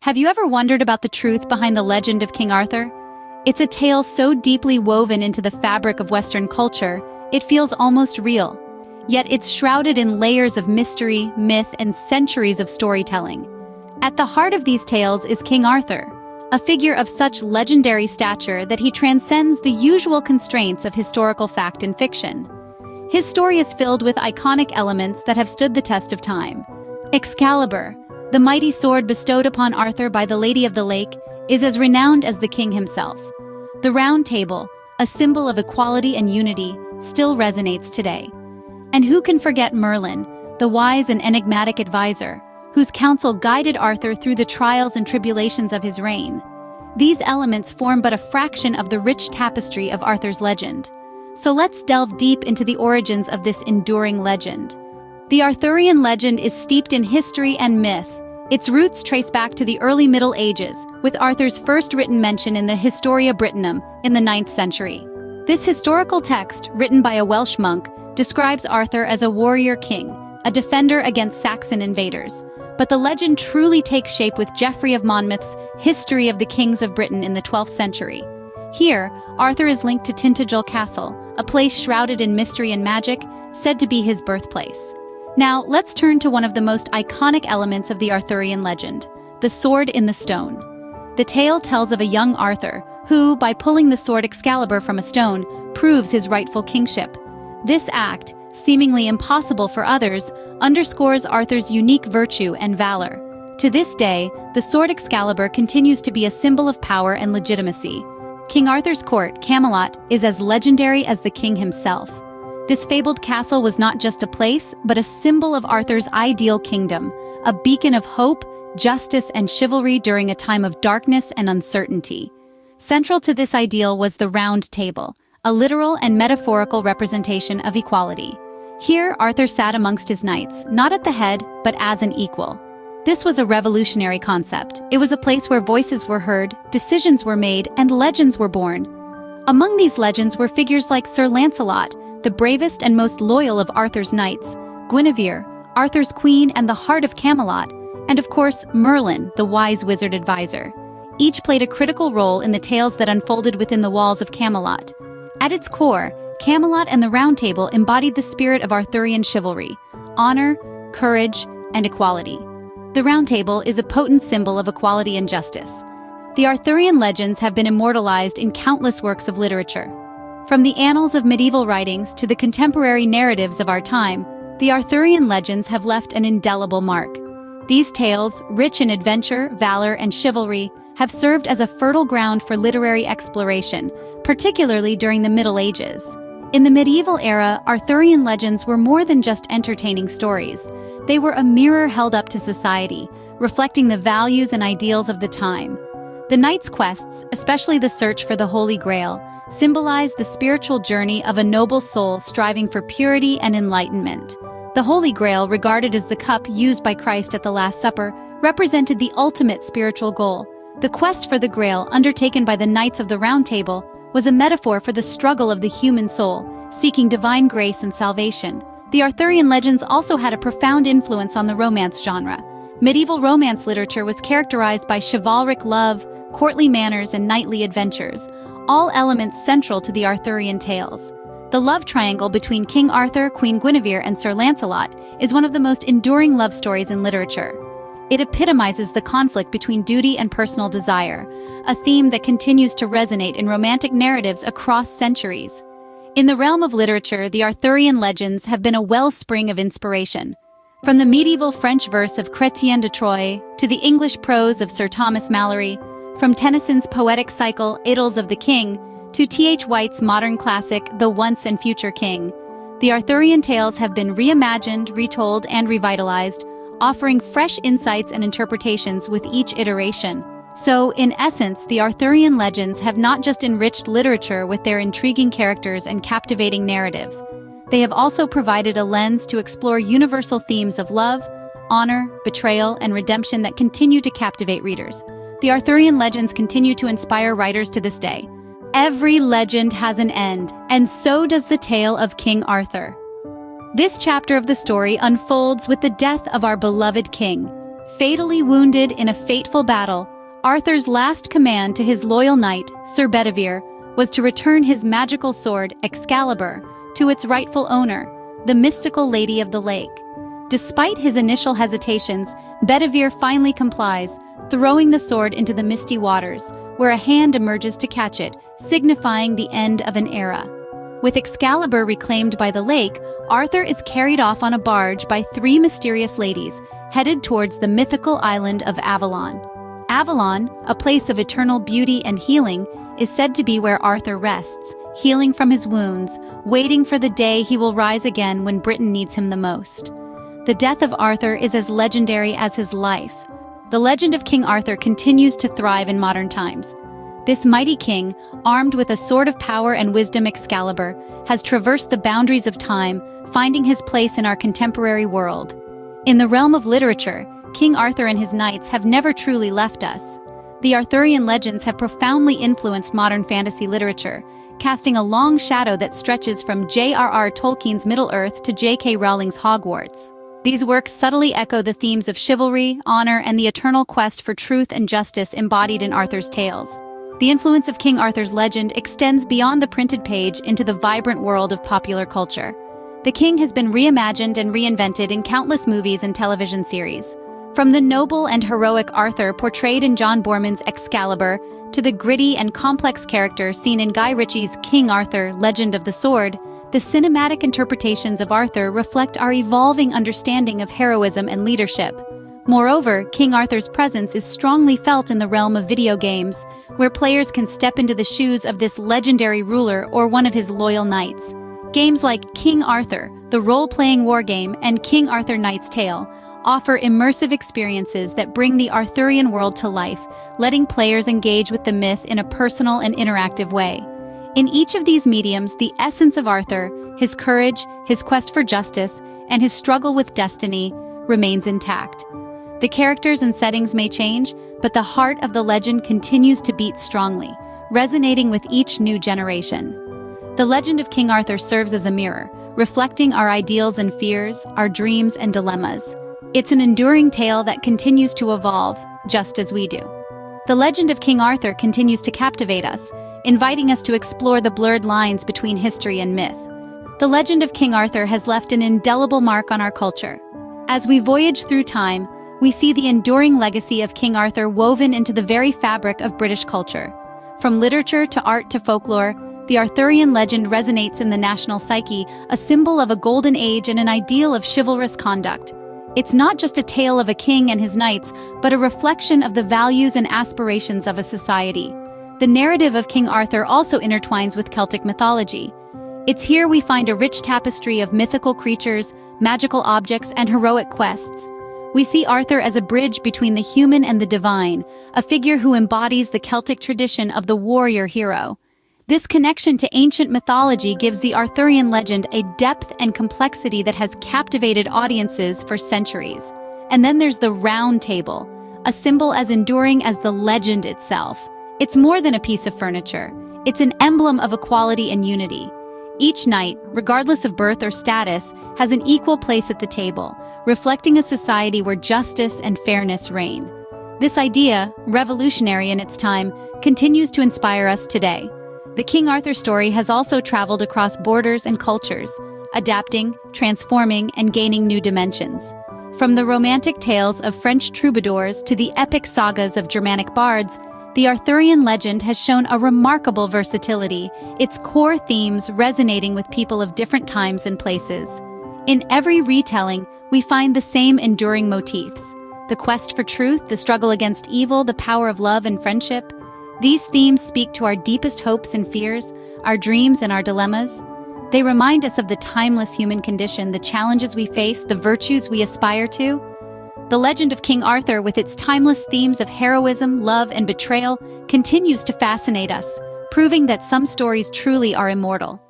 Have you ever wondered about the truth behind the legend of King Arthur? It's a tale so deeply woven into the fabric of Western culture, it feels almost real. Yet it's shrouded in layers of mystery, myth, and centuries of storytelling. At the heart of these tales is King Arthur, a figure of such legendary stature that he transcends the usual constraints of historical fact and fiction. His story is filled with iconic elements that have stood the test of time. Excalibur, the mighty sword bestowed upon Arthur by the Lady of the Lake, is as renowned as the king himself. The Round Table, a symbol of equality and unity, still resonates today. And who can forget Merlin, the wise and enigmatic advisor, whose counsel guided Arthur through the trials and tribulations of his reign? These elements form but a fraction of the rich tapestry of Arthur's legend. So let's delve deep into the origins of this enduring legend. The Arthurian legend is steeped in history and myth. Its roots trace back to the early Middle Ages, with Arthur's first written mention in the Historia Brittonum in the 9th century. This historical text, written by a Welsh monk, describes Arthur as a warrior king, a defender against Saxon invaders. But the legend truly takes shape with Geoffrey of Monmouth's History of the Kings of Britain in the 12th century. Here, Arthur is linked to Tintagel Castle, a place shrouded in mystery and magic, said to be his birthplace. Now, let's turn to one of the most iconic elements of the Arthurian legend, the sword in the stone. The tale tells of a young Arthur who, by pulling the sword Excalibur from a stone, proves his rightful kingship. This act, seemingly impossible for others, underscores Arthur's unique virtue and valor. To this day, the sword Excalibur continues to be a symbol of power and legitimacy. King Arthur's court, Camelot, is as legendary as the king himself. This fabled castle was not just a place, but a symbol of Arthur's ideal kingdom, a beacon of hope, justice, and chivalry during a time of darkness and uncertainty. Central to this ideal was the Round Table, a literal and metaphorical representation of equality. Here, Arthur sat amongst his knights, not at the head, but as an equal. This was a revolutionary concept. It was a place where voices were heard, decisions were made, and legends were born. Among these legends were figures like Sir Lancelot, the bravest and most loyal of Arthur's knights, Guinevere, Arthur's queen and the heart of Camelot, and of course, Merlin, the wise wizard advisor. Each played a critical role in the tales that unfolded within the walls of Camelot. At its core, Camelot and the Round Table embodied the spirit of Arthurian chivalry, honor, courage, and equality. The Round Table is a potent symbol of equality and justice. The Arthurian legends have been immortalized in countless works of literature. From the annals of medieval writings to the contemporary narratives of our time, the Arthurian legends have left an indelible mark. These tales, rich in adventure, valor, and chivalry, have served as a fertile ground for literary exploration, particularly during the Middle Ages. In the medieval era, Arthurian legends were more than just entertaining stories. They were a mirror held up to society, reflecting the values and ideals of the time. The knights' quests, especially the search for the Holy Grail, symbolize the spiritual journey of a noble soul striving for purity and enlightenment. The Holy Grail, regarded as the cup used by Christ at the Last Supper, represented the ultimate spiritual goal. The quest for the Grail, undertaken by the Knights of the Round Table, was a metaphor for the struggle of the human soul, seeking divine grace and salvation. The Arthurian legends also had a profound influence on the romance genre. Medieval romance literature was characterized by chivalric love, courtly manners, and knightly adventures, all elements central to the Arthurian tales. The love triangle between King Arthur, Queen Guinevere, and Sir Lancelot is one of the most enduring love stories in literature. It epitomizes the conflict between duty and personal desire, a theme that continues to resonate in romantic narratives across centuries. In the realm of literature, the Arthurian legends have been a wellspring of inspiration. From the medieval French verse of Chrétien de Troyes to the English prose of Sir Thomas Malory, from Tennyson's poetic cycle Idylls of the King to T.H. White's modern classic The Once and Future King, the Arthurian tales have been reimagined, retold, and revitalized, offering fresh insights and interpretations with each iteration. So, in essence, the Arthurian legends have not just enriched literature with their intriguing characters and captivating narratives. They have also provided a lens to explore universal themes of love, honor, betrayal, and redemption that continue to captivate readers. The Arthurian legends continue to inspire writers to this day. Every legend has an end, and so does the tale of King Arthur. This chapter of the story unfolds with the death of our beloved king. Fatally wounded in a fateful battle, Arthur's last command to his loyal knight, Sir Bedivere, was to return his magical sword, Excalibur, to its rightful owner, the mystical Lady of the Lake. Despite his initial hesitations, Bedivere finally complies, throwing the sword into the misty waters, where a hand emerges to catch it, signifying the end of an era. With Excalibur reclaimed by the lake, Arthur is carried off on a barge by three mysterious ladies, headed towards the mythical island of Avalon. Avalon, a place of eternal beauty and healing, is said to be where Arthur rests, healing from his wounds, waiting for the day he will rise again when Britain needs him the most. The death of Arthur is as legendary as his life. The legend of King Arthur continues to thrive in modern times. This mighty king, armed with a sword of power and wisdom, Excalibur, has traversed the boundaries of time, finding his place in our contemporary world. In the realm of literature, King Arthur and his knights have never truly left us. The Arthurian legends have profoundly influenced modern fantasy literature, casting a long shadow that stretches from J.R.R. Tolkien's Middle-earth to J.K. Rowling's Hogwarts. These works subtly echo the themes of chivalry, honor, and the eternal quest for truth and justice embodied in Arthur's tales. The influence of King Arthur's legend extends beyond the printed page into the vibrant world of popular culture. The king has been reimagined and reinvented in countless movies and television series. From the noble and heroic Arthur portrayed in John Boorman's Excalibur, to the gritty and complex character seen in Guy Ritchie's King Arthur, Legend of the Sword, the cinematic interpretations of Arthur reflect our evolving understanding of heroism and leadership. Moreover, King Arthur's presence is strongly felt in the realm of video games, where players can step into the shoes of this legendary ruler or one of his loyal knights. Games like King Arthur, the role-playing war game, and King Arthur Knight's Tale offer immersive experiences that bring the Arthurian world to life, letting players engage with the myth in a personal and interactive way. In each of these mediums, the essence of Arthur, his courage, his quest for justice, and his struggle with destiny remains intact. The characters and settings may change, but the heart of the legend continues to beat strongly, resonating with each new generation. The legend of King Arthur serves as a mirror, reflecting our ideals and fears, our dreams and dilemmas. It's an enduring tale that continues to evolve, just as we do. The legend of King Arthur continues to captivate us, inviting us to explore the blurred lines between history and myth. The legend of King Arthur has left an indelible mark on our culture. As we voyage through time, we see the enduring legacy of King Arthur woven into the very fabric of British culture. From literature to art to folklore, the Arthurian legend resonates in the national psyche, a symbol of a golden age and an ideal of chivalrous conduct. It's not just a tale of a king and his knights, but a reflection of the values and aspirations of a society. The narrative of King Arthur also intertwines with Celtic mythology. It's here we find a rich tapestry of mythical creatures, magical objects, and heroic quests. We see Arthur as a bridge between the human and the divine, a figure who embodies the Celtic tradition of the warrior hero. This connection to ancient mythology gives the Arthurian legend a depth and complexity that has captivated audiences for centuries. And then there's the Round Table, a symbol as enduring as the legend itself. It's more than a piece of furniture. It's an emblem of equality and unity. Each knight, regardless of birth or status, has an equal place at the table, reflecting a society where justice and fairness reign. This idea, revolutionary in its time, continues to inspire us today. The King Arthur story has also traveled across borders and cultures, adapting, transforming, and gaining new dimensions. From the romantic tales of French troubadours to the epic sagas of Germanic bards, the Arthurian legend has shown a remarkable versatility, its core themes resonating with people of different times and places. In every retelling, we find the same enduring motifs: the quest for truth, the struggle against evil, the power of love and friendship. These themes speak to our deepest hopes and fears, our dreams and our dilemmas. They remind us of the timeless human condition, the challenges we face, the virtues we aspire to. The legend of King Arthur, with its timeless themes of heroism, love, and betrayal, continues to fascinate us, proving that some stories truly are immortal.